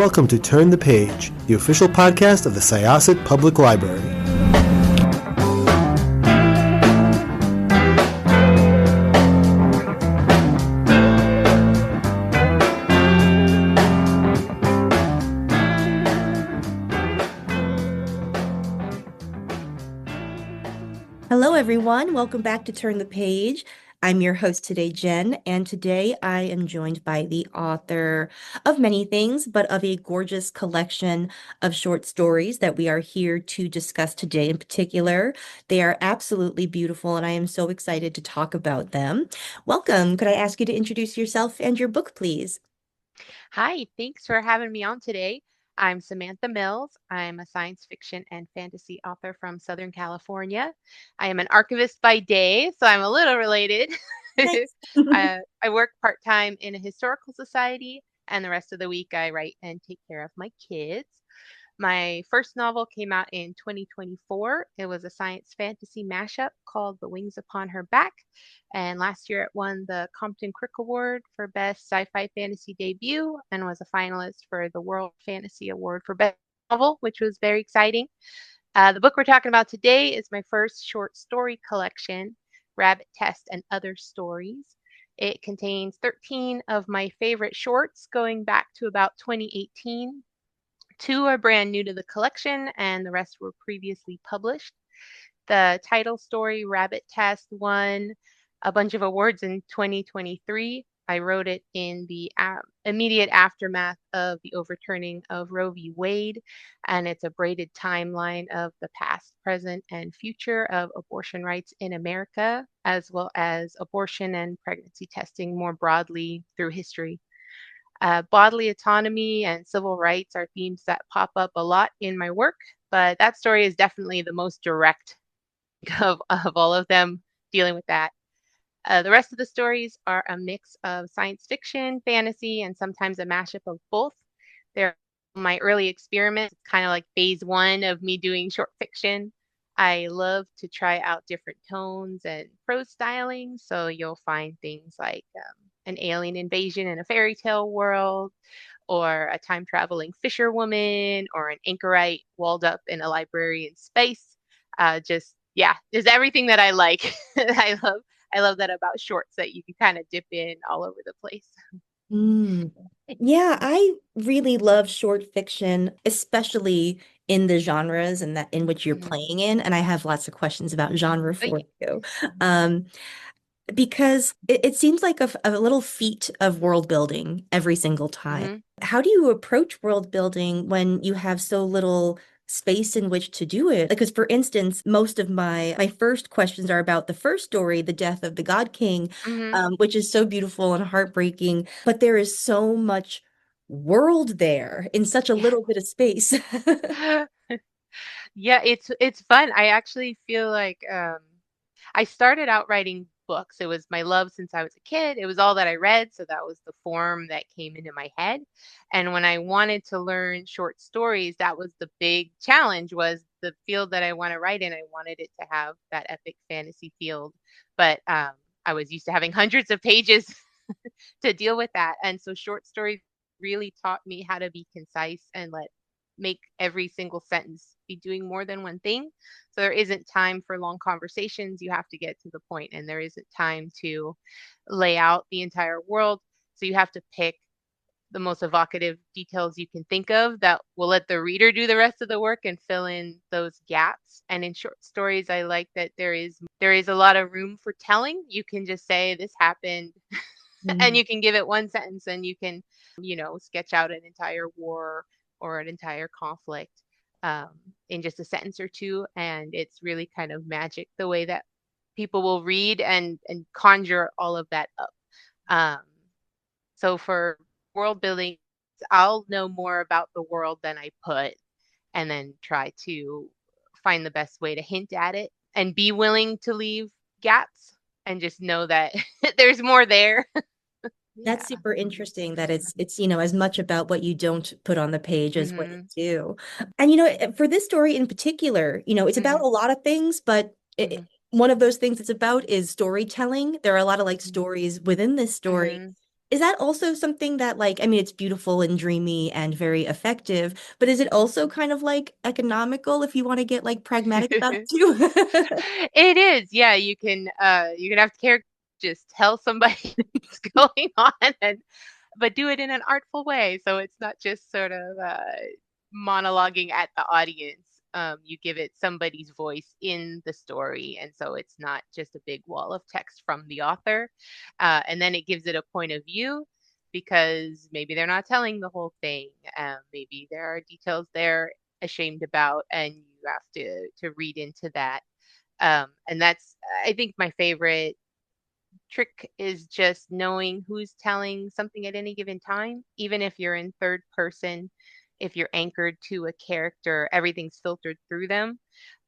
welcome to Turn the Page, the official podcast of the Syosset Public Library. Hello, everyone. Welcome back to Turn the Page. I'm your host today, Jen, and today I am joined by the author of many things, but of a gorgeous collection of short stories that we are here to discuss today in particular. They are absolutely beautiful, and I am so excited to talk about them. Welcome. Could I ask you to introduce yourself and your book, please? Hi, thanks for having me on today. I'm Samantha Mills. I'm a science fiction and fantasy author from Southern California. I am an archivist by day, so I'm a little related. Nice. I work part-time in a historical society, and the rest of the week I write and take care of my kids. My first novel came out in 2024. It was a science fantasy mashup called The Wings Upon Her Back. And last year it won the Compton Crick Award for Best Sci-Fi Fantasy Debut and was a finalist for the World Fantasy Award for Best Novel, which was very exciting. The book we're talking about today is my first short story collection, Rabbit Test and Other Stories. It contains 13 of my favorite shorts going back to about 2018. Two are brand new to the collection, and the rest were previously published. The title story, Rabbit Test, won a bunch of awards in 2023. I wrote it in the immediate aftermath of the overturning of Roe v. Wade, and it's a braided timeline of the past, present, and future of abortion rights in America, as well as abortion and pregnancy testing more broadly through history. Bodily autonomy and civil rights are themes that pop up a lot in my work, but that story is definitely the most direct of all of them dealing with that. The rest of the stories are a mix of science fiction, fantasy, and sometimes a mashup of both. They're my early experiments, kind of like phase one of me doing short fiction. I love to try out different tones and prose styling, so you'll find things like an alien invasion in a fairy tale world, or a time traveling fisherwoman, or an anchorite walled up in a library in space. Just everything that I like. I love that about shorts that you can kind of dip in all over the place. Mm. Yeah, I really love short fiction, especially in the genres and that in which you're Hmm. playing in. And I have lots of questions about genre But for you. Um, because it seems like a little feat of world building every single time. hmm How do you approach world building when you have so little space in which to do it? Because, for instance, most of my first questions are about the first story, The Death of the God King, hmm which is so beautiful and heartbreaking, but there is so much world there in such a little bit of space. Yeah. Yeah, it's fun. I actually feel like I started out writing books. It was my love since I was a kid. It was all that I read, so that was the form that came into my head. And when I wanted to learn short stories, that was the big challenge was the field that I want to write in. I wanted it to have that epic fantasy field, but I was used to having hundreds of pages to deal with that. And so short stories really taught me how to be concise and let make every single sentence be doing more than one thing. So there isn't time for long conversations. You have to get to the point, and there isn't time to lay out the entire world. So you have to pick the most evocative details you can think of that will let the reader do the rest of the work and fill in those gaps. And in short stories, I like that there is a lot of room for telling. You can just say this happened and you can give it one sentence and you can, sketch out an entire war or an entire conflict um, in just a sentence or two. And it's really kind of magic the way that people will read and conjure all of that up. Um, so for world building, I'll know more about the world than I put and then try to find the best way to hint at it and be willing to leave gaps and just know that there's more there. That's Yeah. super interesting that it's as much about what you don't put on the page as what Mhm. you do. And for this story in particular, it's about Mhm. a lot of things, but Mhm. one of those things it's about is storytelling. There are a lot of like Mhm. stories within this story. Mhm. Is that also something that like, I mean, it's beautiful and dreamy and very effective, but is it also kind of like economical if you want to get like pragmatic about it too? It is, yeah. You can have the character just tell somebody what's going on, and but do it in an artful way, so it's not just sort of monologuing at the audience. You give it somebody's voice in the story, and so it's not just a big wall of text from the author. And then it gives it a point of view because maybe they're not telling the whole thing. Maybe there are details they're ashamed about, and you have to read into that. And that's, I think, my favorite trick is just knowing who's telling something at any given time, even if you're in third person, if you're anchored to a character, everything's filtered through them.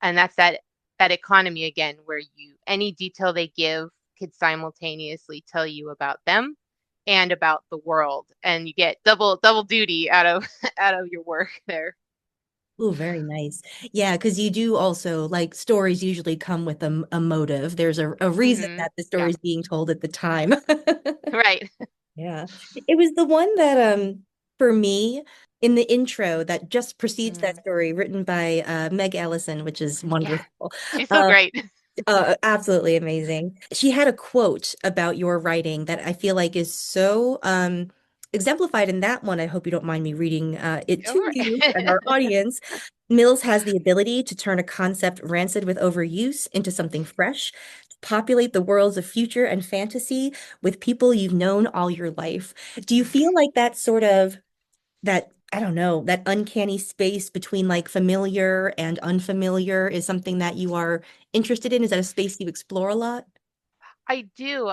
And that's that economy again, where you any detail they give could simultaneously tell you about them and about the world. And you get double duty out of out of your work there. Oh, very nice. Yeah, because you do also like stories usually come with a motive. There's a reason Hmm. that the story Yeah. is being told at the time. Right. Yeah. It was the one that for me in the intro that just precedes that Mm. story written by Meg Ellison, which is Yeah. wonderful. She's so great. Absolutely amazing. She had a quote about your writing that I feel like is so exemplified in that one. I hope you don't mind me reading it Go to for you and it. our audience. Mills has the ability to turn a concept rancid with overuse into something fresh, to populate the worlds of future and fantasy with people you've known all your life. Do you feel like that sort of that I don't know, that uncanny space between like familiar and unfamiliar is something that you are interested in? Is that a space you explore a lot? I do.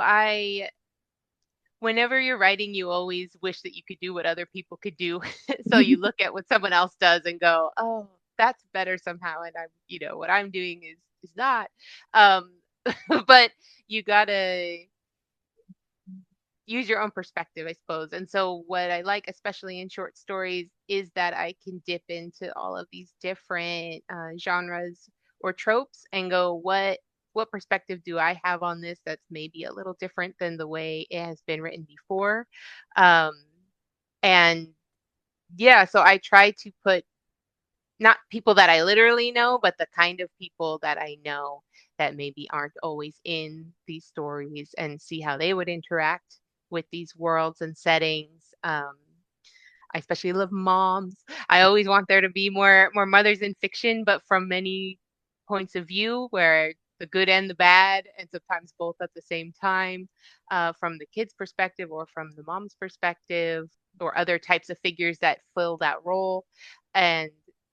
Whenever you're writing, you always wish that you could do what other people could do. So you look at what someone else does and go, "Oh, that's better somehow." And what I'm doing is not. Um, but you gotta use your own perspective, I suppose. And so what I like, especially in short stories, is that I can dip into all of these different genres or tropes and go, what perspective do I have on this that's maybe a little different than the way it has been written before? Um, and yeah, so I try to put not people that I literally know, but the kind of people that I know that maybe aren't always in these stories and see how they would interact with these worlds and settings. I especially love moms. I always want there to be more mothers in fiction, but from many points of view, where the good and the bad, and sometimes both at the same time, from the kid's perspective or from the mom's perspective, or other types of figures that fill that role. And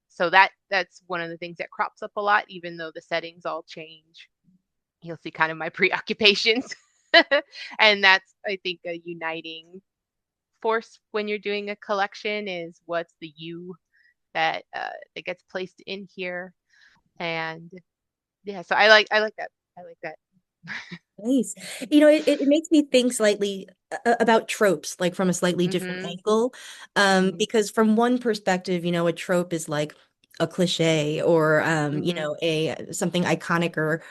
so that's one of the things that crops up a lot, even though the settings all change. You'll see kind of my preoccupations. And that's, I think, a uniting force when you're doing a collection is what's the you that gets placed in here. And yeah, so I like that. I like that. Nice. You know, it makes me think slightly about tropes, like from a slightly different Mhm. angle. Mhm. Because from one perspective, you know, a trope is like a cliche or you Mhm. know, a something iconic or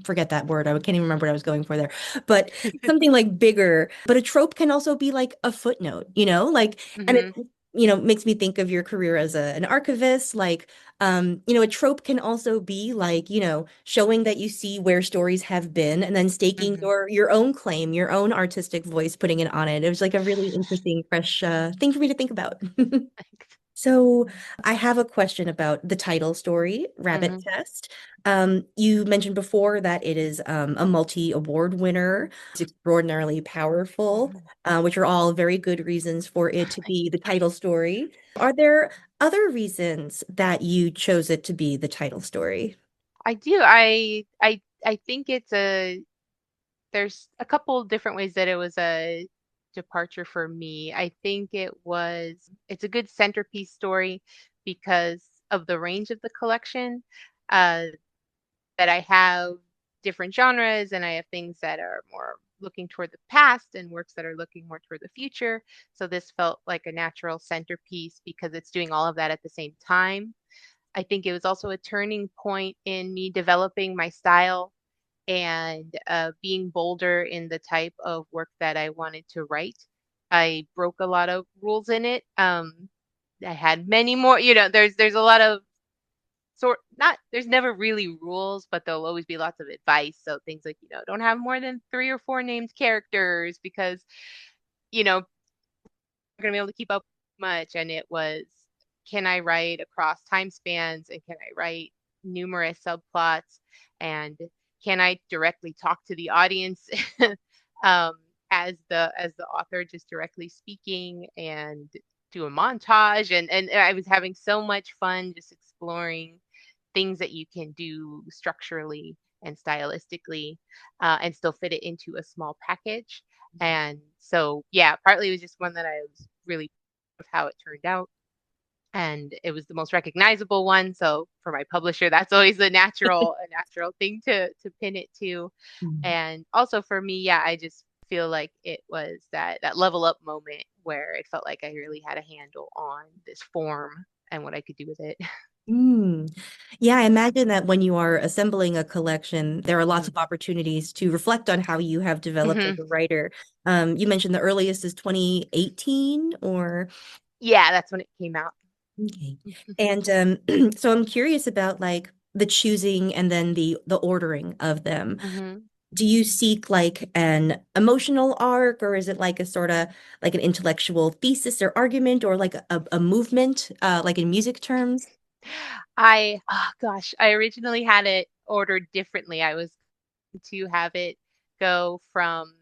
forget that word. I can't even remember what I was going for there. But something like bigger. But a trope can also be like a footnote, you know, like and it Mhm. you know makes me think of your career as an archivist, like you know, a trope can also be like, you know, showing that you see where stories have been and then staking Mhm. your own claim, your own artistic voice, putting it on it. It was like a really interesting, fresh thing for me to think about. Thanks. So I have a question about the title story, Rabbit Mhm. Test. You mentioned before that it is a multi-award winner. It's extraordinarily powerful, Mhm. which are all very good reasons for it to Thanks. be the title story. Are there other reasons that you chose it to be the title story? I do. I think there's a couple different ways that it was a departure for me. I think it's a good centerpiece story because of the range of the collection. Uh, that I have different genres and I have things that are more looking toward the past and works that are looking more toward the future. So this felt like a natural centerpiece because it's doing all of that at the same time. I think it was also a turning point in me developing my style and being bolder in the type of work that I wanted to write. I broke a lot of rules in it. I had many more, there's a lot of sort not there's never really rules, but there'll always be lots of advice. So things like, don't have more than three or four named characters because, we're gonna be able to keep up much. And it was, can I write across time spans, and can I write numerous subplots, and can I directly talk to the audience um, as the author, just directly speaking, and do a montage, and I was having so much fun just exploring things that you can do structurally and stylistically, and still fit it into a small package. And so, yeah, partly it was just one that I was really proud of how it turned out. And it was the most recognizable one. So for my publisher, that's always a natural thing to pin it to. Mm. And also for me, yeah, I just feel like it was that level up moment where it felt like I really had a handle on this form and what I could do with it. Mm. Yeah, I imagine that when you are assembling a collection, there are lots Mm. of opportunities to reflect on how you have developed as Hmm. a writer. You mentioned the earliest is 2018 or Yeah, that's when it came out. okay. And so I'm curious about like the choosing and then the ordering of them. Hmm. Do you seek like an emotional arc, or is it like a sort of like an intellectual thesis or argument, or like a movement, like in music terms? Oh gosh, I originally had it ordered differently. I was to have it go from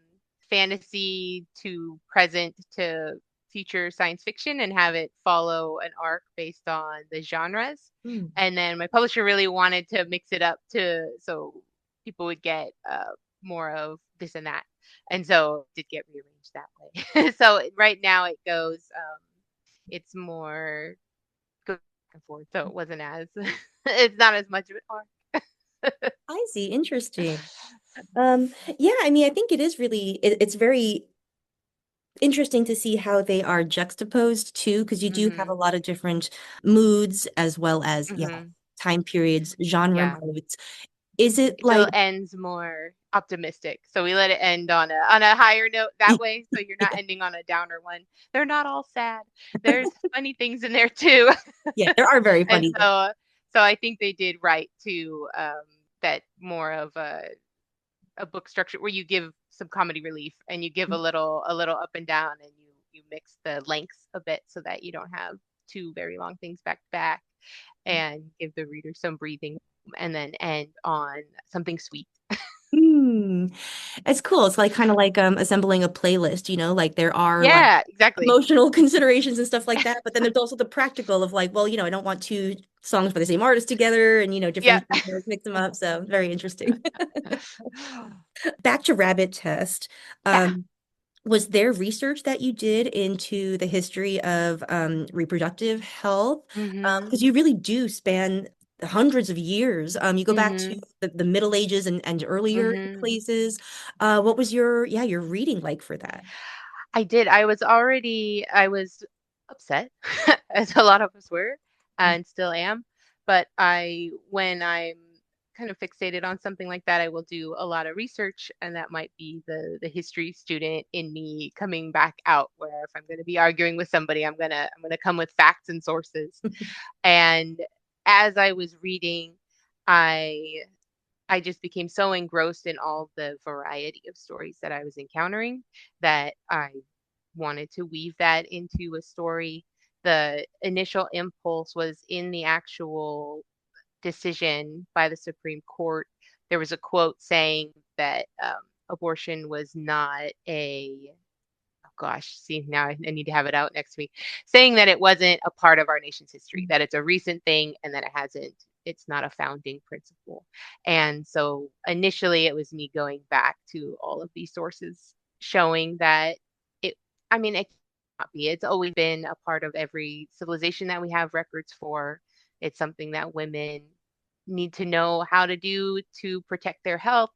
fantasy to present to future science fiction and have it follow an arc based on the genres. Mm. And then my publisher really wanted to mix it up so people would get more of this and that. And so it did get rearranged that way. So right now it goes, it's more go back and forth. So it wasn't as, it's not as much of an arc. I see. Interesting. Yeah, I mean, I think it is really, it's very interesting to see how they are juxtaposed too, because you do have a Hmm. lot of different moods as well as, yeah, Hmm. time periods, genre Yeah. modes. Is it It still like, ends more optimistic. So we let it end on a higher note that way. So you're not ending on a downer one. They're not all sad. There's funny things in there too. yeah, there are very And funny. so I think they did right to that more of a book structure where you give some comedy relief and you give a little up and down, and you mix the lengths a bit so that you don't have two very long things back to back, and give the reader some breathing, and then end on something sweet. Hmm. It's cool. It's like kind of like assembling a playlist, like there are like Yeah, exactly. emotional considerations and stuff like that, but then there's also the practical of like, well, I don't want two songs by the same artist together and Yeah. different genres, mix them up. So very interesting. Back to Rabbit Test. Yeah. Was there research that you did into the history of reproductive health? Mhm. Because you really do span hundreds of years. You go back to Mhm. the Middle Ages and earlier Mhm. places. What was your reading like for that? I did. I was upset, as a lot of us were, and still am. But when I'm kind of fixated on something like that, I will do a lot of research, and that might be the history student in me coming back out. Where if I'm going to be arguing with somebody, I'm gonna come with facts and sources. And as I was reading, I I just became so engrossed in all the variety of stories that I was encountering that I wanted to weave that into a story. The initial impulse was in the actual decision by the Supreme Court. There was a quote saying that abortion was not a, oh gosh, see, now I need to have it out next to me, saying that it wasn't a part of our nation's history, that it's a recent thing, and that it's not a founding principle. And so initially it was me going back to all of these sources showing that it, I mean, it cannot be. It's always been a part of every civilization that we have records for. It's something that women need to know how to do to protect their health.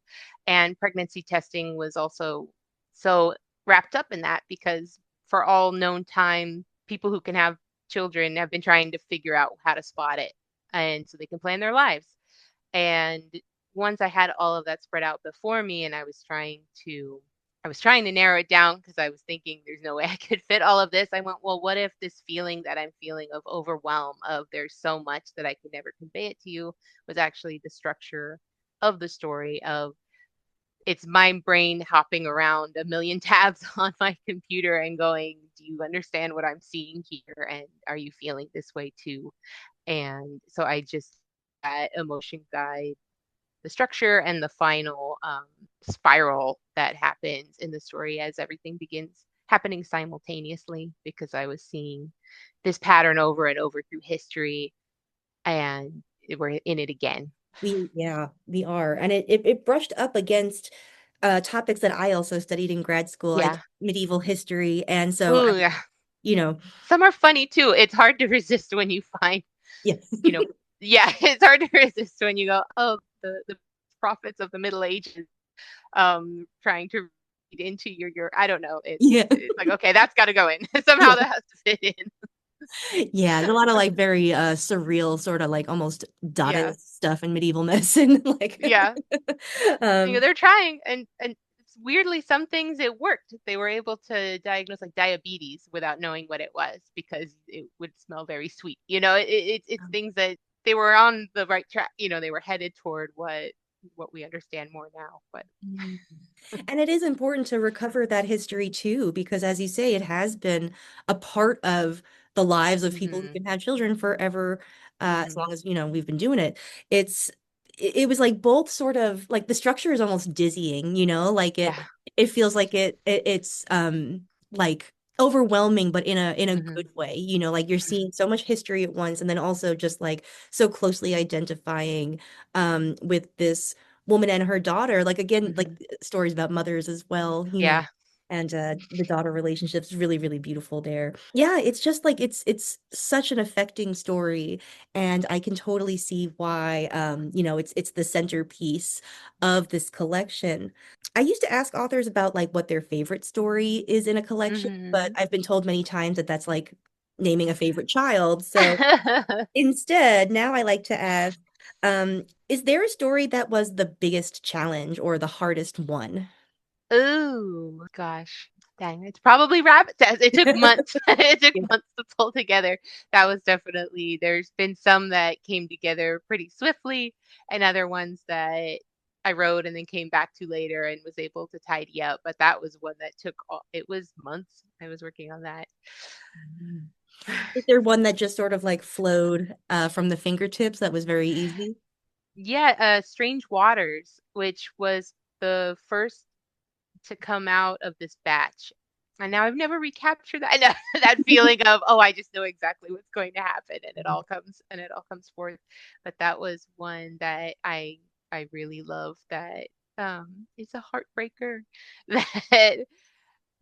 And pregnancy testing was also so wrapped up in that because for all known time, people who can have children have been trying to figure out how to spot it and so they can plan their lives. And once I had all of that spread out before me, and I was trying to narrow it down because I was thinking there's no way I could fit all of this. I went, well, what if this feeling that I'm feeling of overwhelm, of there's so much that I could never convey it to you, was actually the structure of the story, of it's my brain hopping around a million tabs on my computer and going, do you understand what I'm seeing here? And are you feeling this way too? And so I just that emotion guide, the structure and the final spiral that happens in the story as everything begins happening simultaneously, because I was seeing this pattern over and over through history, and we're in it again. We are. And it brushed up against topics that I also studied in grad school, like Yeah. medieval history. And so Oh, yeah. you know, Some are funny too. It's hard to resist when you find, yes. you know, yeah, it's hard to resist when you go, oh, the prophets of the Middle Ages, trying to read into your, I don't know. Yeah. It's like, okay, that's got to go in. Somehow that has to fit in. Yeah, there's a lot of like very surreal sort of like almost Yeah. Dadaist stuff in medieval medicine. Like Yeah. um They're trying, and weirdly, some things it worked. They were able to diagnose like diabetes without knowing what it was, because it would smell very sweet. It's things that they were on the right track. They were headed toward what we understand more now. But Mm. And it is important to recover that history too, because as you say, it has been a part of the lives of people who hmm can have children forever, as hmm long as, we've been doing it. It's it was like both sort of like the structure is almost dizzying, like it yeah. it feels like it's like overwhelming, but in a hmm good way, like you're seeing so much history at once, and then also just like so closely identifying with this woman and her daughter, like again, like hmm stories about mothers as well, Yeah. and the daughter relationships really, really beautiful there. Yeah, it's just like it's such an affecting story, and I can totally see why it's the centerpiece of this collection. I used to ask authors about like what their favorite story is in a collection, but hmm I've been told many times that that's like naming a favorite child. So instead, now I like to ask, is there a story that was the biggest challenge or the hardest one? Oh gosh. Dang, it's probably rabbit test. It took months. It took Yeah. months to pull together. That was definitely, there's been some that came together pretty swiftly, and other ones that I wrote and then came back to later and was able to tidy up. But that was one that took it was months. I was working on that. Mm. Is there one that just sort of like flowed from the fingertips that was very easy? Yeah, Strange Waters, which was the first to come out of this batch. And now I've never recaptured that. I know that feeling of, oh, I just know exactly what's going to happen, and it all comes forth. But that was one that I really love, that it's a heartbreaker that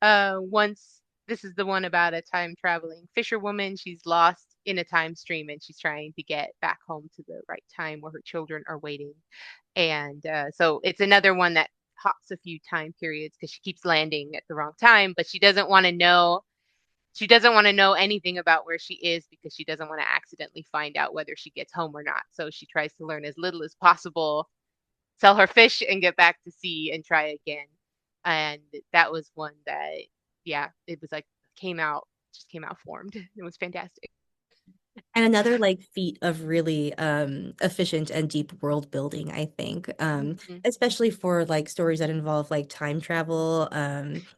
once this is the one about a time traveling fisherwoman. She's lost in a time stream, and she's trying to get back home to the right time where her children are waiting. And so it's another one that hops a few time periods because she keeps landing at the wrong time, but she doesn't want to know. She doesn't want to know anything about where she is, because she doesn't want to accidentally find out whether she gets home or not. So she tries to learn as little as possible, sell her fish, and get back to sea and try again. And that was one that, yeah, it was like came out formed. It was fantastic. And another like feat of really efficient and deep world building, I think. hmm Especially for like stories that involve like time travel,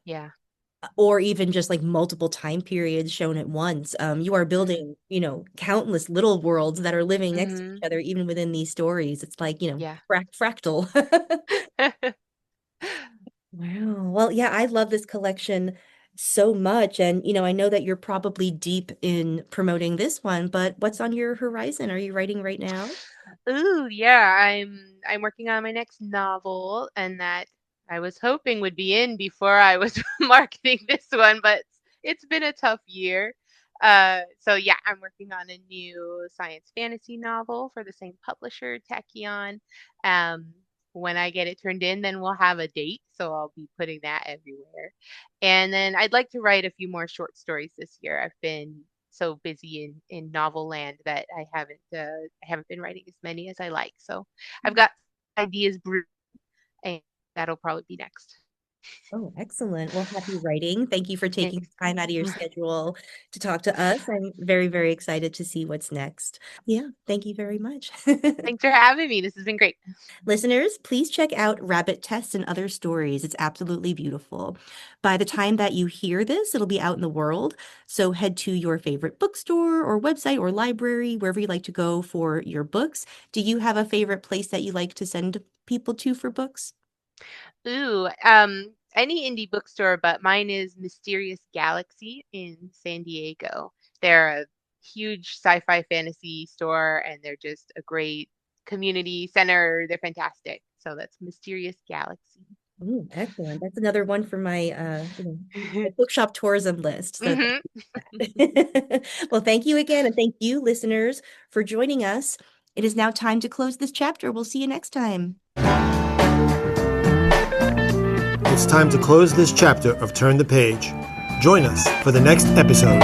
Yeah. or even just like multiple time periods shown at once. You are hmm building, countless little worlds that are living next to each hmm other, even within these stories. It's like, Yeah. fractal. Wow. Well, yeah, I love this collection so much. And, I know that you're probably deep in promoting this one, but what's on your horizon? Are you writing right now? Ooh, yeah, I'm working on my next novel, and that I was hoping would be in before I was marketing this one, but it's been a tough year. So yeah, I'm working on a new science fantasy novel for the same publisher, Tachyon. Um, when I get it turned in, then we'll have a date, so I'll be putting that everywhere. And then I'd like to write a few more short stories this year. I've been so busy in novel land that I haven't been writing as many as I like. So I've got ideas brew, and that'll probably be next. Oh, excellent. Well, happy writing. Thank you for taking Thanks. time out of your schedule to talk to us. I'm very, very excited to see what's next. Yeah, thank you very much. Thanks for having me. This has been great. Listeners, please check out Rabbit Tests and Other Stories. It's absolutely beautiful. By the time that you hear this, it'll be out in the world. So head to your favorite bookstore or website or library, wherever you like to go for your books. Do you have a favorite place that you like to send people to for books? Ooh, any indie bookstore, but mine is Mysterious Galaxy in San Diego. They're a huge sci-fi fantasy store, and they're just a great community center. They're fantastic. So that's Mysterious Galaxy. Ooh, excellent. That's another one for my my bookshop tourism list. So thank Hmm. you for that. Well, thank you again, and thank you, listeners, for joining us. It is now time to close this chapter. We'll see you next time. It's time to close this chapter of Turn the Page. Join us for the next episode.